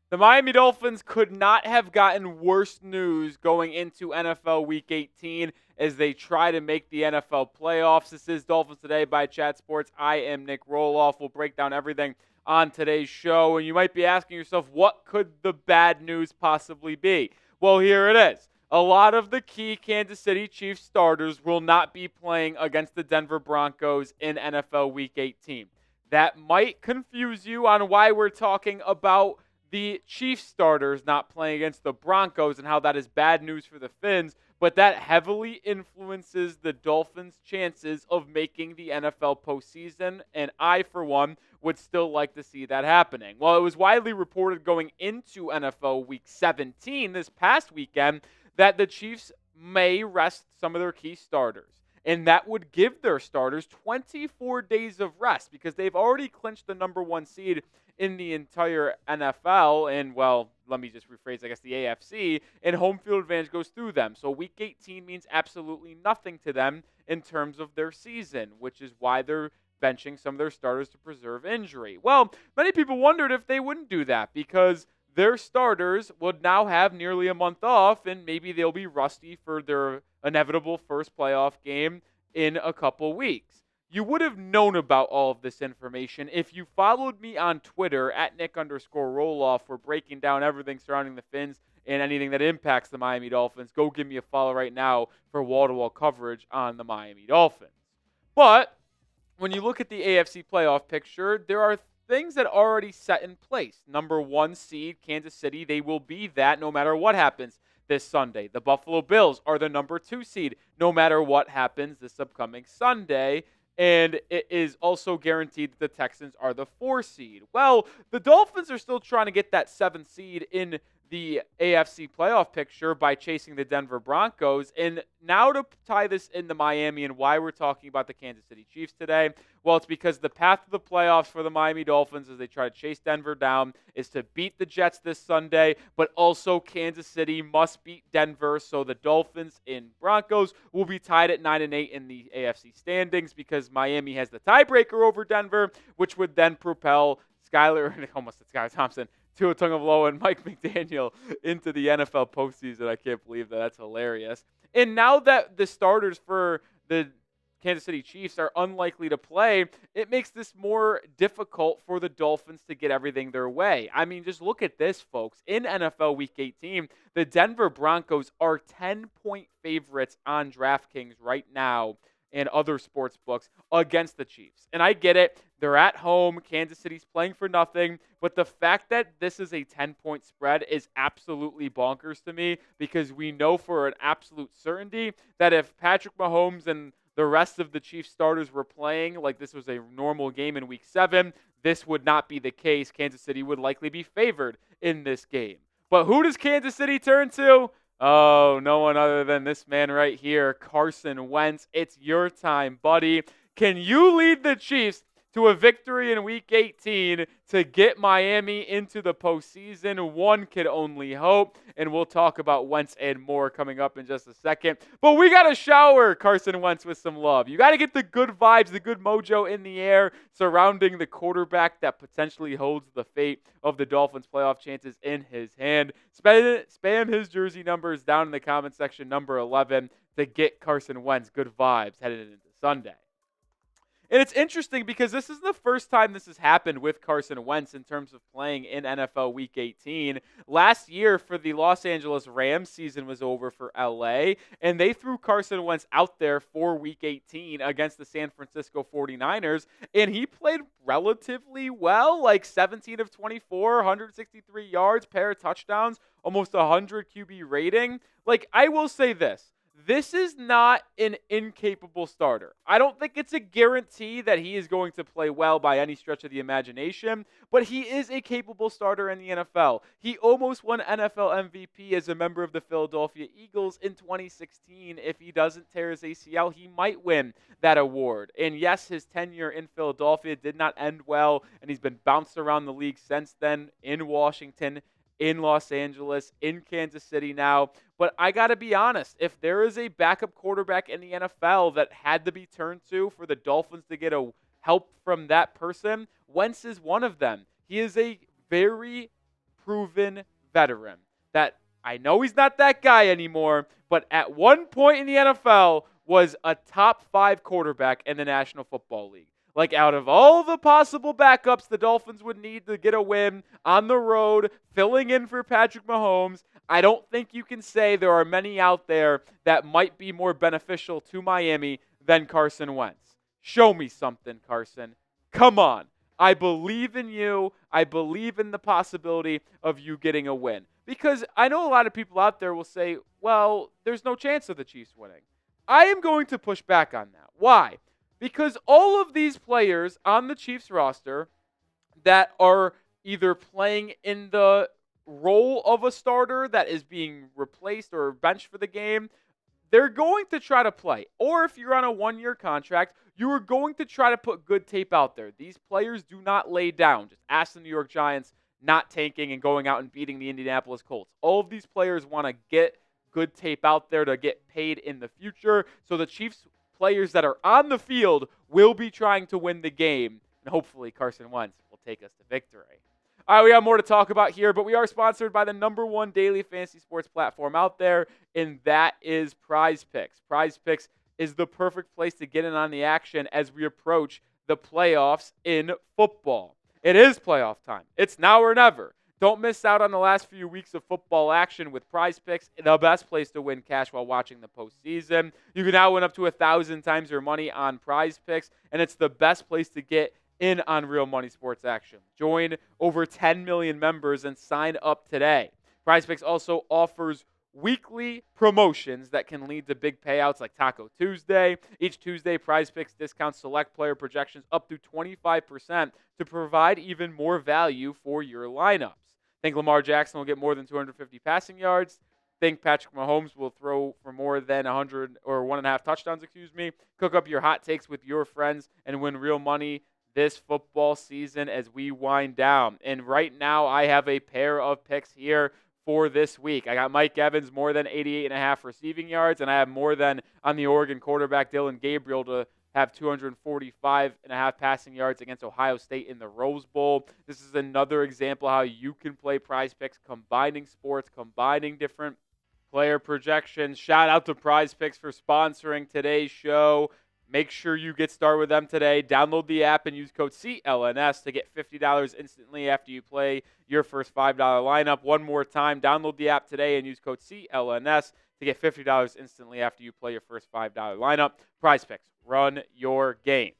The Miami Dolphins could not have gotten worse news going into NFL Week 18 as they try to make the NFL playoffs. This is Dolphins Today by Chat Sports. I am Nic Rohloff. We'll break down everything on today's show. And you might be asking yourself, what could the bad news possibly be? Well, here it is. A lot of the key Kansas City Chiefs starters will not be playing against the Denver Broncos in NFL Week 18. That might confuse you on why we're talking about the Chiefs starters not playing against the Broncos and how that is bad news for the Fins, but that heavily influences the Dolphins' chances of making the NFL postseason, and I, for one, would still like to see that happening. Well, it was widely reported going into NFL Week 17 this past weekend that the Chiefs may rest some of their key starters. And that would give their starters 24 days of rest because they've already clinched the number one seed in the entire NFL. And, well, let me just rephrase, I guess, the AFC. And home field advantage goes through them. So Week 18 means absolutely nothing to them in terms of their season, which is why they're benching some of their starters to preserve injury. Well, many people wondered if they wouldn't do that because their starters would now have nearly a month off, and maybe they'll be rusty for their inevitable first playoff game in a couple weeks. You would have known about all of this information if you followed me on Twitter at Nic_Rohloff. We're breaking down everything surrounding the Fins and anything that impacts the Miami Dolphins. Go give me a follow right now for wall-to-wall coverage on the Miami Dolphins. But when you look at the AFC playoff picture, there are things that are already set in place. Number one seed, Kansas City, they will be that no matter what happens this Sunday. The Buffalo Bills are the number two seed no matter what happens this upcoming Sunday. And it is also guaranteed that the Texans are the 4 seed. Well, the Dolphins are still trying to get that 7th seed in the AFC playoff picture by chasing the Denver Broncos. And now to tie this into Miami and why we're talking about the Kansas City Chiefs today, well, it's because the path to the playoffs for the Miami Dolphins as they try to chase Denver down is to beat the Jets this Sunday, but also Kansas City must beat Denver, so the Dolphins and Broncos will be tied at 9-8 in the AFC standings because Miami has the tiebreaker over Denver, which would then propel almost Skylar Thompson, Tua Tagovailoa, and Mike McDaniel into the NFL postseason. I can't believe that. That's hilarious. And now that the starters for the Kansas City Chiefs are unlikely to play, it makes this more difficult for the Dolphins to get everything their way. I mean, just look at this, folks. In NFL Week 18, the Denver Broncos are 10-point favorites on DraftKings right now and other sports books against the Chiefs. And I get it. They're at home. Kansas City's playing for nothing. But the fact that this is a 10-point spread is absolutely bonkers to me because we know for an absolute certainty that if Patrick Mahomes and the rest of the Chiefs starters were playing like this was a normal game in Week 7, this would not be the case. Kansas City would likely be favored in this game. But who does Kansas City turn to? Oh, no one other than this man right here, Carson Wentz. It's your time, buddy. Can you lead the Chiefs to a victory in Week 18 to get Miami into the postseason? One could only hope, and we'll talk about Wentz and more coming up in just a second. But we got to shower Carson Wentz with some love. You got to get the good vibes, the good mojo in the air surrounding the quarterback that potentially holds the fate of the Dolphins' playoff chances in his hand. Spam his jersey numbers down in the comment section, number 11, to get Carson Wentz good vibes headed into Sunday. And it's interesting because this is the first time this has happened with Carson Wentz in terms of playing in NFL Week 18. Last year for the Los Angeles Rams, season was over for LA, and they threw Carson Wentz out there for Week 18 against the San Francisco 49ers, and he played relatively well, like 17 of 24, 163 yards, pair of touchdowns, almost 100 QB rating. Like, I will say this. This is not an incapable starter. I don't think it's a guarantee that he is going to play well by any stretch of the imagination, but he is a capable starter in the NFL. He almost won NFL MVP as a member of the Philadelphia Eagles in 2016. If he doesn't tear his ACL, he might win that award. And yes, his tenure in Philadelphia did not end well, and he's been bounced around the league since then in Washington in Los Angeles, in Kansas City now. But I got to be honest, if there is a backup quarterback in the NFL that had to be turned to for the Dolphins to get a help from that person, Wentz is one of them. He is a very proven veteran that I know he's not that guy anymore, but at one point in the NFL was a top 5 quarterback in the National Football League. Like, out of all the possible backups the Dolphins would need to get a win on the road, filling in for Patrick Mahomes, I don't think you can say there are many out there that might be more beneficial to Miami than Carson Wentz. Show me something, Carson. Come on. I believe in you. I believe in the possibility of you getting a win. Because I know a lot of people out there will say, well, there's no chance of the Chiefs winning. I am going to push back on that. Why? Because all of these players on the Chiefs roster that are either playing in the role of a starter that is being replaced or benched for the game, they're going to try to play. Or if you're on a 1-year contract, you are going to try to put good tape out there. These players do not lay down. Just ask the New York Giants not tanking and going out and beating the Indianapolis Colts. All of these players want to get good tape out there to get paid in the future. So the Chiefs players that are on the field will be trying to win the game. And hopefully Carson Wentz will take us to victory. All right, we have more to talk about here, but we are sponsored by the #1 daily fantasy sports platform out there, and that is Prize Picks. Prize Picks is the perfect place to get in on the action as we approach the playoffs in football. It is playoff time. It's now or never. Don't miss out on the last few weeks of football action with Prize Picks, the best place to win cash while watching the postseason. You can now win up to 1,000 times your money on Prize Picks, and it's the best place to get in on real money sports action. Join over 10 million members and sign up today. Prize Picks also offers weekly promotions that can lead to big payouts like Taco Tuesday. Each Tuesday, Prize Picks discounts select player projections up to 25% to provide even more value for your lineups. Think Lamar Jackson will get more than 250 passing yards. Think Patrick Mahomes will throw for more than 100 or 1.5 touchdowns, Cook up your hot takes with your friends and win real money this football season as we wind down. And right now, I have a pair of picks here for this week. I got Mike Evans more than 88.5 receiving yards, and I have more than on the Oregon quarterback Dylan Gabriel to have 245.5 passing yards against Ohio State in the Rose Bowl. This is another example how you can play Prize Picks, combining sports, combining different player projections. Shout out to Prize Picks for sponsoring today's show. Make sure you get started with them today. Download the app and use code CLNS to get $50 instantly after you play your first $5 lineup. One more time, download the app today and use code CLNS to get $50 instantly after you play your first $5 lineup. Prize Picks, run your game.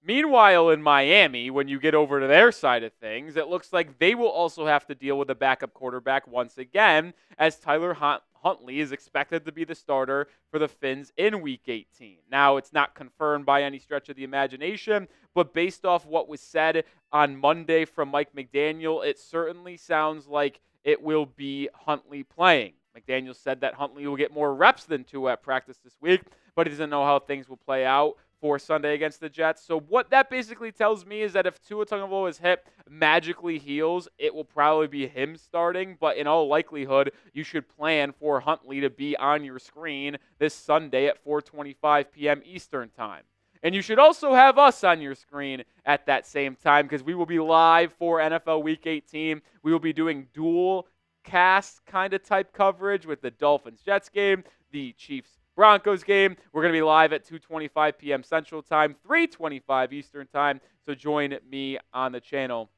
Meanwhile, in Miami, when you get over to their side of things, it looks like they will also have to deal with a backup quarterback once again, as Tyler Huntley is expected to be the starter for the Fins in Week 18. Now, it's not confirmed by any stretch of the imagination, but based off what was said on Monday from Mike McDaniel, it certainly sounds like it will be Huntley playing. McDaniel said that Huntley will get more reps than Tua at practice this week, but he doesn't know how things will play out for Sunday against the Jets. So what that basically tells me is that if Tua Tagovailoa's hip magically heals, it will probably be him starting. But in all likelihood, you should plan for Huntley to be on your screen this Sunday at 4:25 p.m. Eastern Time. And you should also have us on your screen at that same time because we will be live for NFL Week 18. We will be doing dual cast kind of type coverage with the Dolphins-Jets game, the Chiefs-Broncos game. We're going to be live at 2:25 p.m. Central Time, 3:25 Eastern Time. So join me on the channel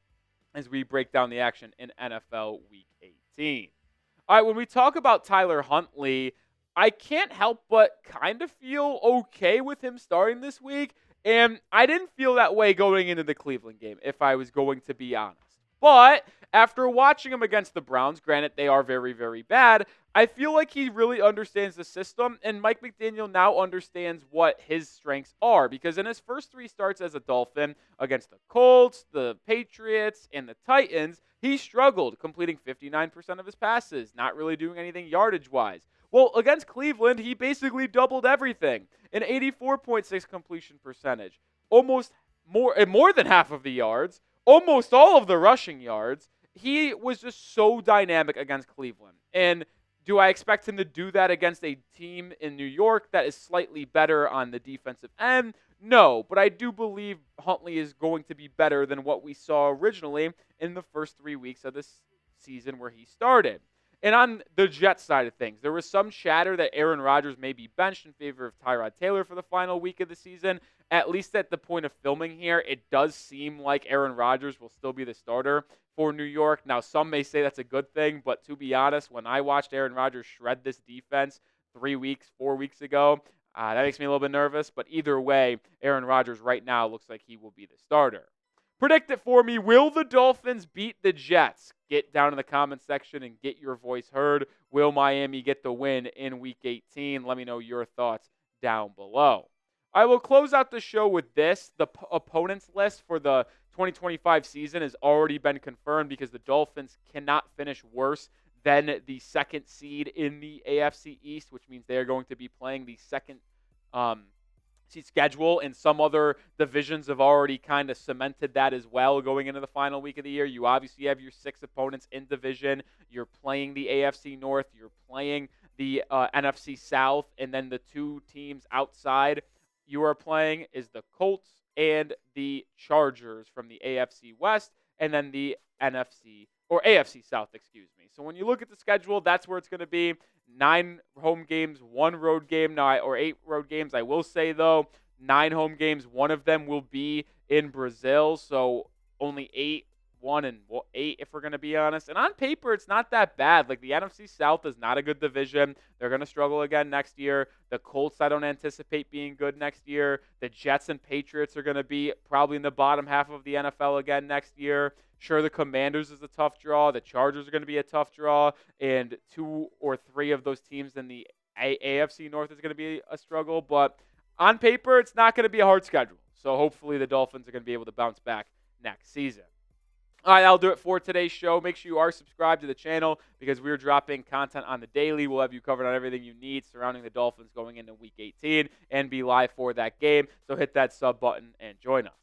as we break down the action in NFL Week 18. All right, when we talk about Tyler Huntley, I can't help but kind of feel okay with him starting this week. And I didn't feel that way going into the Cleveland game, if I was going to be honest. But after watching him against the Browns, granted they are very, very bad, I feel like he really understands the system, and Mike McDaniel now understands what his strengths are. Because in his first 3 starts as a Dolphin against the Colts, the Patriots, and the Titans, he struggled, completing 59% of his passes, not really doing anything yardage-wise. Well, against Cleveland, he basically doubled everything. An 84.6 completion percentage, almost more than half of the yards, almost all of the rushing yards, he was just so dynamic against Cleveland. And do I expect him to do that against a team in New York that is slightly better on the defensive end? No, but I do believe Huntley is going to be better than what we saw originally in the first 3 weeks of this season where he started. And on the Jets side of things, there was some chatter that Aaron Rodgers may be benched in favor of Tyrod Taylor for the final week of the season. At least at the point of filming here, it does seem like Aaron Rodgers will still be the starter for New York. Now, some may say that's a good thing, but to be honest, when I watched Aaron Rodgers shred this defense 3 weeks, 4 weeks ago, that makes me a little bit nervous. But either way, Aaron Rodgers right now looks like he will be the starter. Predict it for me. Will the Dolphins beat the Jets? Get down in the comments section and get your voice heard. Will Miami get the win in Week 18? Let me know your thoughts down below. I will close out the show with this. The opponents list for the 2025 season has already been confirmed because the Dolphins cannot finish worse than the second seed in the AFC East, which means they are going to be playing the second seed schedule, and some other divisions have already kind of cemented that as well going into the final week of the year. You obviously have your 6 opponents in division. You're playing the AFC North. You're playing the NFC South, and then the 2 teams outside you are playing is the Colts and the Chargers from the AFC West, and then the AFC South, excuse me. So when you look at the schedule, that's where it's going to be. 9 home games, 1 road game, or 8 road games. I will say, though, 9 home games, 1 of them will be in Brazil. So only 8, 1 and 8, if we're going to be honest. And on paper, it's not that bad. Like, the NFC South is not a good division. They're going to struggle again next year. The Colts, I don't anticipate being good next year. The Jets and Patriots are going to be probably in the bottom half of the NFL again next year. Sure, the Commanders is a tough draw. The Chargers are going to be a tough draw. And 2 or 3 of those teams in the AFC North is going to be a struggle. But on paper, it's not going to be a hard schedule. So hopefully the Dolphins are going to be able to bounce back next season. All right, that'll do it for today's show. Make sure you are subscribed to the channel because we're dropping content on the daily. We'll have you covered on everything you need surrounding the Dolphins going into Week 18 and be live for that game. So hit that sub button and join us.